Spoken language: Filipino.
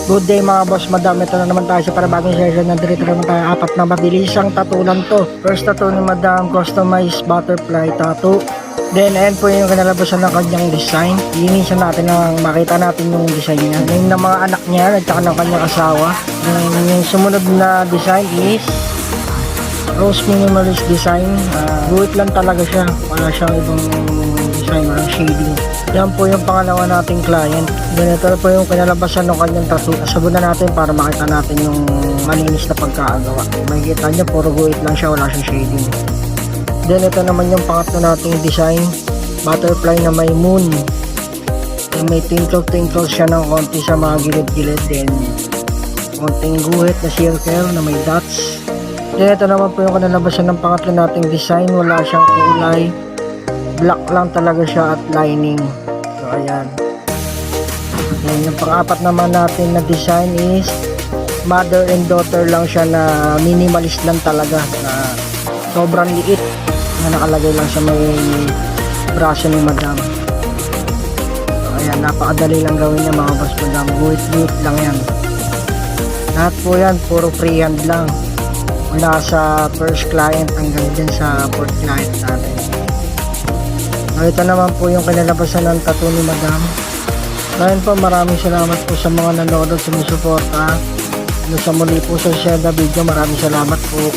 Good day mga boss, madam. Ito na naman tayo sa panibagong session. Nandito naman tayo, apat na mabilisang tattoo lang to. First tattoo ni madam, customized butterfly tattoo. Then ayan po yung kinalabasan ng kanyang design. Linisan natin ang makita natin yung design niya. Yung ng mga anak niya at saka ng kanyang asawa. And yung sumunod na design is rose minimalist design. Guhit lang talaga siya. Wala siyang ibang design, walang shading. Yan po yung pangalawa nating client. Then ito po yung kinalabasan ng kanyang tattoo. Sabon na natin para makita natin yung malinis na pagkakagawa. Makikita niya puro guhit lang siya, wala siyang shading. Then ito naman yung pangatlo nating design, butterfly na may moon. May twinkle siya ng konti sa mga gilid-gilid. Then konting guhit na circle na may dots. Then ito naman po yung kinalabasan ng pangatlo nating design. Wala siyang kulay, black lang talaga siya at lining. So ayan. Then yung pang-apat naman natin na design is mother and daughter lang siya na minimalist lang talaga, na sobrang liit na nakalagay lang sa may braso ni madam. So ayan, napakadali lang gawin niya mga boss madam. Guhit lang yan. Lahat po yan puro freehand lang, mula sa first client hanggang din sa fourth client natin. So ito naman po yung kinalabasan ng tattoo ni madam. Ngayon po, maraming salamat po sa mga nanonood at sumusuporta. Sa muli po sa share na video, maraming salamat po.